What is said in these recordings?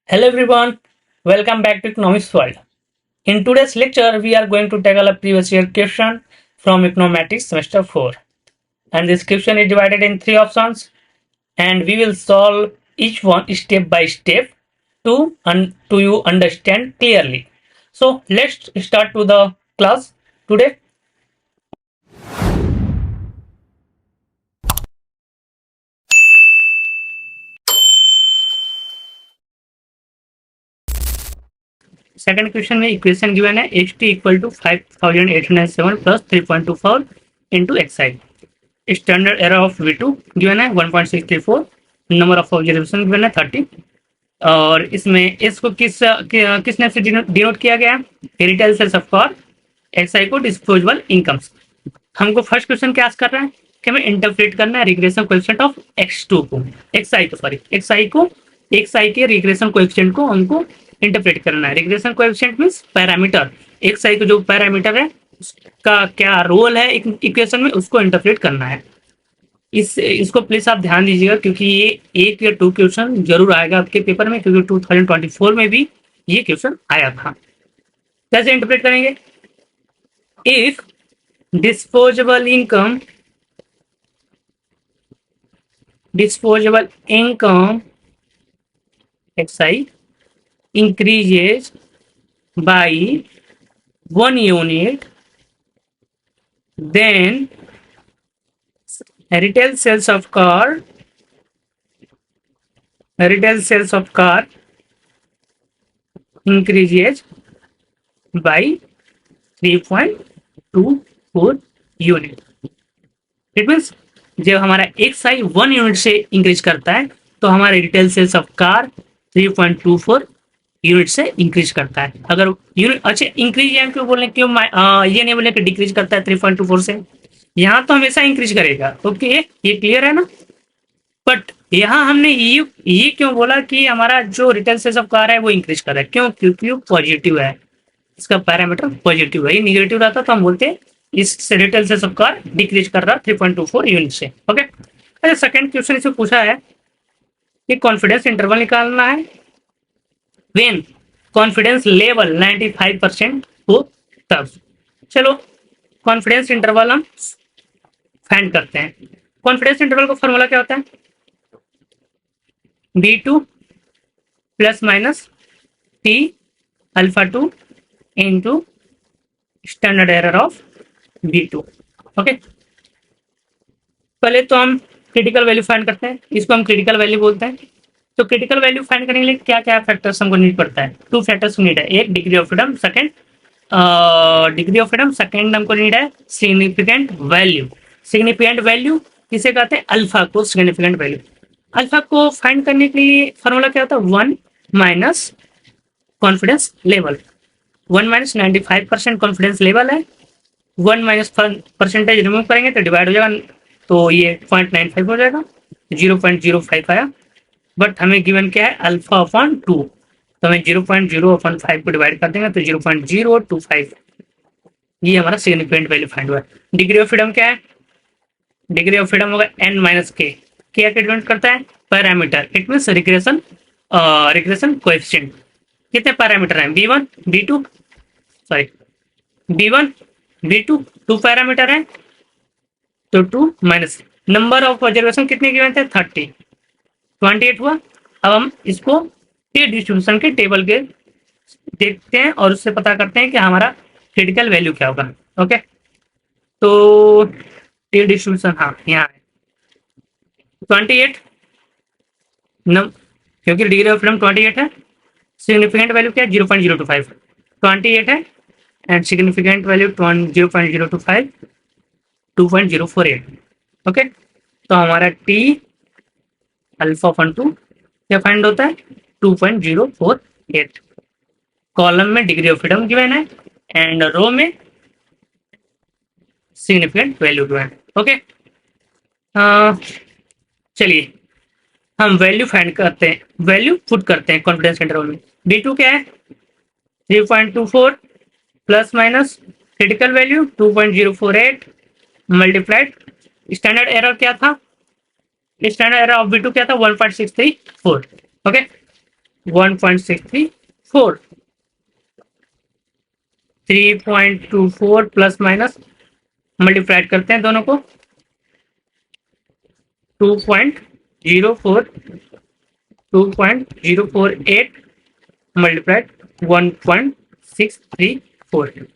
Hello everyone, welcome back to Economics World. In today's lecture, we are going to tackle a previous year question from Econometrics semester 4. And this question is divided in three options, and we will solve each one step by step to you understand clearly. So let's start to the class today. Second question में equation given है ht equal to 5807 plus 3.24 into xi. Standard error of V2 given है 1.634, number of observation given है 30 और इसमें इसको किस name से denote किया गया है? Retail sales of car, X I को डिस्पोजेबल इनकम्स। हमको फर्स्ट क्वेश्चन क्या आस्क कर रहा है कि हमें इंटरप्रेट करना है रिग्रेशन कोएफिशिएंट ऑफ x2 को, एक्सआई के रिग्रेशन कोएफिशिएंट को हमको इंटरप्रेट करना है। Regression coefficient means parameter, XI को जो पैरामीटर है उसका क्या रोल है इक्वेशन में, उसको इंटरप्रेट करना है। इसको प्लीज आप ध्यान दीजिएगा क्योंकि ये 1 या 2 क्वेश्चन जरूर आएगा आपके पेपर में, क्योंकि 2024 में भी ये क्वेश्चन आया था। कैसे इंटरप्रेट करेंगे? If disposable income xi increases by 1 unit, then retail sales of car increases by 3.24 unit. It means जब हमारा एक्सआई 1 यूनिट से इंक्रीज करता है तो हमारा retail sales of car 3.24 unit से इंक्रीज करता है। अगर यूनिट अच्छा इंक्रीज या क्यों बोलने, क्यों ये नहीं बोले कि डिक्रीज करता है 3.24 से, यहाँ तो हमेशा इंक्रीज करेगा। ओके, ये क्लियर है ना? बट यहाँ हमने ये क्यों बोला कि हमारा जो रिटेल सेल्स ऑफ कार है वो इंक्रीज कर रहा है? क्यों? क्योंकि पॉजिटिव है, इसका पैरामीटर पॉजिटिव है। ये निगेटिव रहता तो हम बोलते इस retail sales of car decrease कर रहा 3.24 यूनिट से। ओके, अच्छा सेकंड क्वेश्चन इसमें पूछा है कि कॉन्फिडेंस इंटरवल निकालना है व्हेन कॉन्फिडेंस लेवल 95% हो तब। चलो कॉन्फिडेंस इंटरवल हम फाइंड करते हैं। कॉन्फिडेंस इंटरवल का फॉर्मूला क्या होता है? B2 plus minus T alpha 2 into standard error of B2। Okay, पहले तो हम क्रिटिकल वैल्यू फाइंड करते हैं, इसको हम क्रिटिकल वैल्यू बोलते हैं। तो क्रिटिकल वैल्यू फाइंड करने के लिए क्या क्या फैक्टर्स हमको नीड पड़ता है? 2 फैक्टर्स नीड है, एक डिग्री ऑफ फ्रीडम, सेकंड हमको नीड है सिग्निफिकेंट वैल्यू किसे कहते हैं? अल्फा को सिग्निफिकेंट वैल्यू। अल्फा को फाइंड करने के लिए फॉर्मूला क्या होता है? 1 minus confidence level. 1 minus 95% confidence level है, 1 माइनस परसेंटेज रिमूव करेंगे तो डिवाइड हो जाएगा, तो ये 0.95 हो जाएगा, 0.05 आया। बट हमें गिवन क्या है? अल्फा अपॉन 2, तो हमें 0.0/5 को डिवाइड कर देंगे तो 0.025, ये हमारा सिग्निफिकेंट वैल्यू फाइंड हुआ है। डिग्री ऑफ फ्रीडम क्या है? डिग्री ऑफ फ्रीडम होगा n माइनस के। क्या डिपेंड करता है? Parameter, it mean regression coefficient. कितने पैरामीटर हैं? B1 B2 B1 B2 2 parameter है तो 2 माइनस नंबर ऑफ ऑब्जर्वेशन कितने गिवन थे? 30, 28 हुआ। अब हम इसको टी डिस्ट्रीब्यूशन के टेबल के देखते हैं और उससे पता करते हैं कि हमारा क्रिटिकल वैल्यू क्या होगा। ओके, तो टी डिस्ट्रीब्यूशन हाँ यहाँ है 28 क्योंकि डिग्री ऑफ फ्रीडम 28 है, सिग्निफिकेंट वैल्यू क्या है? 0.025, 28 है एंड सिग्निफिकेंट वैल्यू 0.025 2.048। ओके, तो हमारा टी अल्फा 2 क्या फाइंड होता है? 2.048। कॉलम में डिग्री ऑफ फ्रीडम गिवन है एंड रो में सिग्निफिकेंट वैल्यू गिवन है। ओके, चलिए हम वैल्यू फाइंड करते हैं, वैल्यू पुट करते हैं कॉन्फिडेंस इंटरवल में। B2 क्या है? 3.24 plus minus critical value 2.048 multiplied standard error क्या था? स्टैंडर्ड एरर ऑफ B2 क्या था? 1.634। ओके, 1.634, 3.24 प्लस माइनस मल्टीप्लाइड करते हैं दोनों को, 2.04 2.048 मल्टीप्लाइड 1.634।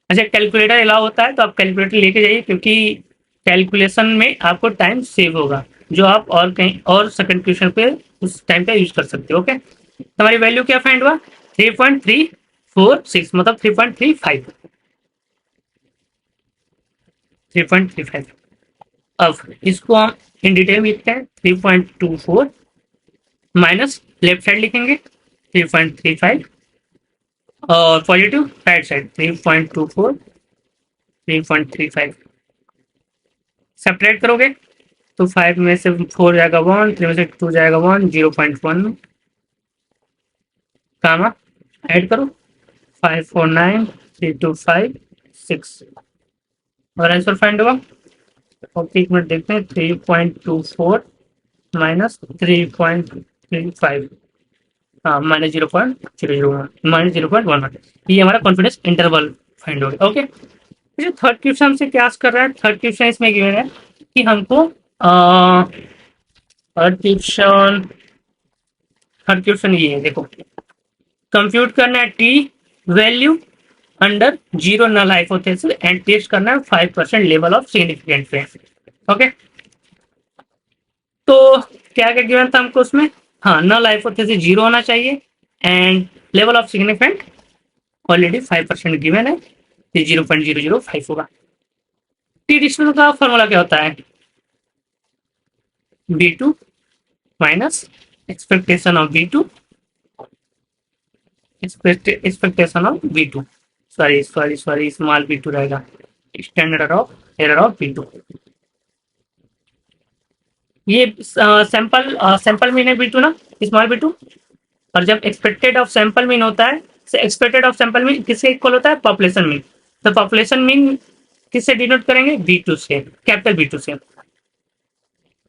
अच्छा, कैलकुलेटर अलाउ होता है तो आप कैलकुलेटर लेके जाइए, क्योंकि कैलकुलेशन में आपको टाइम सेव होगा, जो आप और कहीं और सेकंड क्वेश्चन पे उस टाइम का यूज कर सकते हो। ओके, हमारी वैल्यू क्या फाइंड हुआ? 3.346, मतलब 3.35। 3.35। अब इसको हम इन डिटेल में लिखते हैं। 3.24 माइनस लेफ्ट साइड लिखेंगे 3.35, और पॉजिटिव राइट साइड 3.24 3.35। सेपरेट करोगे तो 5 में से 4 जाएगा 1, 3 में से 2 जाएगा 1, 0.1 कामा ऐड करो 549 325 6, और आंसर फाइंड होगा। ओके, एक मिनट देखते हैं। 3.24 माइनस 3.35, हाँ माइनस 0.001, माइनस 0.11, ये हमारा कॉन्फिडेंस इंटरवल फाइंड हो गया। ओके, जो थर्ड क्वेश्चन से क्या कर रहा है, थर्ड क्वेश्चन इसमें गिवन है कि हमको थर्ड क्वेश्चन, थर्ड क्वेश्चन ये है, देखो कंप्यूट करना है T value under zero null hypothesis and test करना है 5% लेवल ऑफ सिग्निफिकेंट पे। ओके, तो क्या क्या गिवन था हमको उसमें? हाँ, नल हाइपोथेसिस जीरो होना चाहिए and level of significant already 5% given है, 0.005 होगा। टी डिस्ट्रीब्यूशन का फॉर्मूला क्या होता है? B2 minus expectation of B2, expectation of B2, sorry small B2 रहेगा, standard of error of B2। ये सैंपल मीन है B2 ना, स्मॉल B2। और जब एक्सपेक्टेड ऑफ सैंपल मीन होता है, एक्सपेक्टेड ऑफ सैंपल मीन किससे इक्वल होता है? Population mean. तो पॉपुलेशन मीन किससे डिनोट करेंगे? B2 से, कैपिटल B2 से।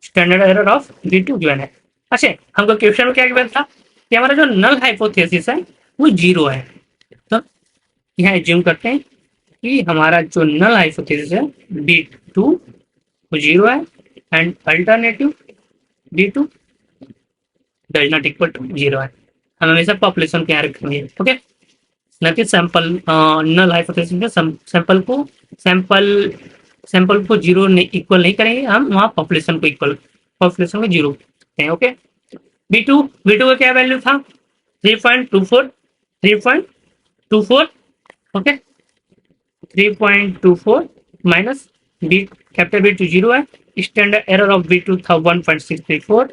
Standard error of B2 given है। अच्छा, हमको क्वेश्चन में क्या गिवन था कि हमारा जो नल हाइपोथेसिस है वो जीरो है। तो यहाँ एज्यूम करते हैं कि हमारा जो नल हाइपोथेसिस है B2 वो जीरो है and alternative B2 does not equal to zero है। हम हमेशा पॉपुलेशन के यहाँ रखेंगे। ओके, न कि सैंपल नल हाइपोथेसिस में सैंपल को जीरो इक्वल नहीं करेंगे हम, वहाँ पॉपुलेशन को इक्वल, पॉपुलेशन को जीरो करते हैं। ओके, B2 का क्या वैल्यू था? 3.24 okay, 3.24 minus B capital B2 zero है, स्टैंडर्ड एरर ऑफ B2 था 1.634,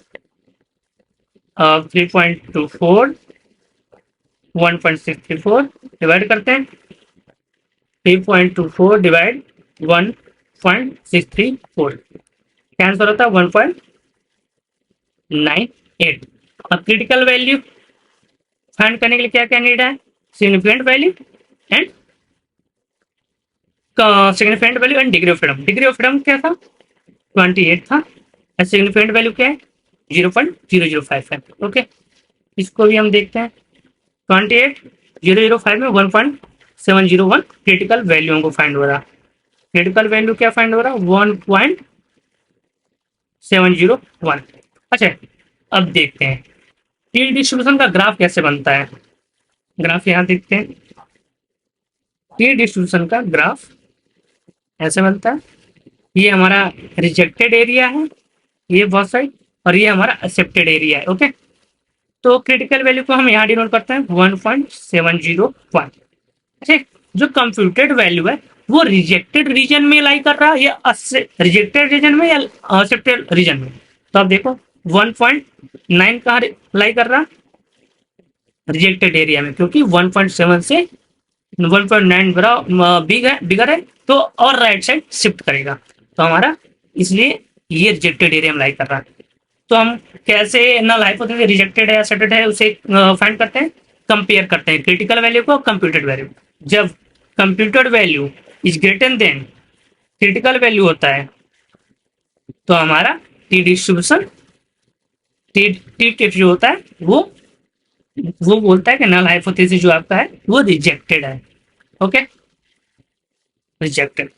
3.24 1.634 डिवाइड करते हैं, 3.24 डिवाइड 1.634, क्या आंसर होता है? 1.98। अब क्रिटिकल वैल्यू फाइंड करने के लिए क्या क्या नीड है? Significant value and significant value and degree of freedom. Degree of freedom क्या था? 28 था। सिग्निफिकेंट वैल्यू क्या है? 0.005 है। ओके, इसको भी हम देखते हैं। 28,005 में 1.701 क्रिटिकल वैल्यू को फाइंड हो रहा। क्रिटिकल वैल्यू क्या फाइंड हो रहा? 1.701। अच्छा, अब देखते हैं टी डिस्ट्रीब्यूशन का ग्राफ कैसे बनता है। ग्राफ यहाँ देखते हैं। टी डिस्ट्रीब्यूशन का ग्राफ ऐसे बनता है। ये हमारा रिजेक्टेड एरिया है, ये बहुत साइड, और ये हमारा एक्सेप्टेड एरिया है। ओके, तो क्रिटिकल वैल्यू को हम यहाँ डिनोट करते हैं 1.701। अच्छा, जो कंप्यूटेड वैल्यू है वो रिजेक्टेड रीजन में लाई कर रहा है या रिजेक्टेड रीजन में या एक्सेप्टेड रीजन में? तो आप देखो 1.9 कहाँ लाई कर रहा? रिजेक्टेड एरिया में, क्योंकि 1.7 से 1.9 बिगर है तो और राइट साइड शिफ्ट करेगा, तो हमारा इसलिए ये रिजेक्टेड एरिया में लाई कर रहा है। तो हम कैसे नल हाइपोथेसिस रिजेक्टेड है या एक्सेप्टेड है उसे फाइंड करते हैं, कंपेयर करते हैं क्रिटिकल वैल्यू को कंप्यूटेड वैल्यू। जब computed value is greater than critical value होता है तो हमारा टी डिस्ट्रीब्यूशन टी टेस्ट जो होता है वो वो बोलता है कि नल हाइपोथेसिस जो आपका है वो रिजेक्टेड है। Okay, rejected.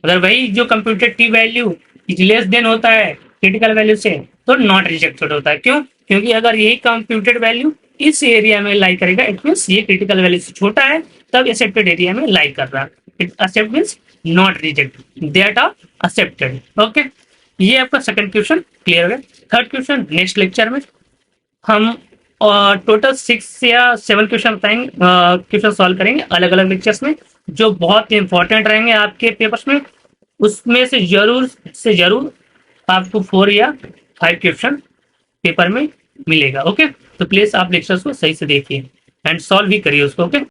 अगर वही जो computed T value less than होता है क्रिटिकल वैल्यू से, तो नॉट रिजेक्टेड होता है। क्यों? क्योंकि अगर यही कंप्यूटेड वैल्यू इस एरिया में लाई करेगा, इट मीन ये क्रिटिकल वैल्यू से छोटा है, तब एक्सेप्टेड एरिया में लाई कर रहा है। It accept mean not reject, that are accepted. Okay, ये आपका सेकंड क्वेश्चन क्लियर हो गया। थर्ड क्वेश्चन नेक्स्ट लेक्चर में हम टोटल 6 या 7 क्वेश्चन बताएंगे, क्वेश्चन सॉल्व करेंगे अलग अलग लेक्चर्स में, जो बहुत इंपॉर्टेंट रहेंगे आपके पेपर्स में। उसमें से जरूर आपको 4 या 5 क्वेश्चन पेपर में मिलेगा। ओके, तो प्लीज आप लेक्चर्स को सही से देखिए एंड सॉल्व भी करिए उसको। ओके।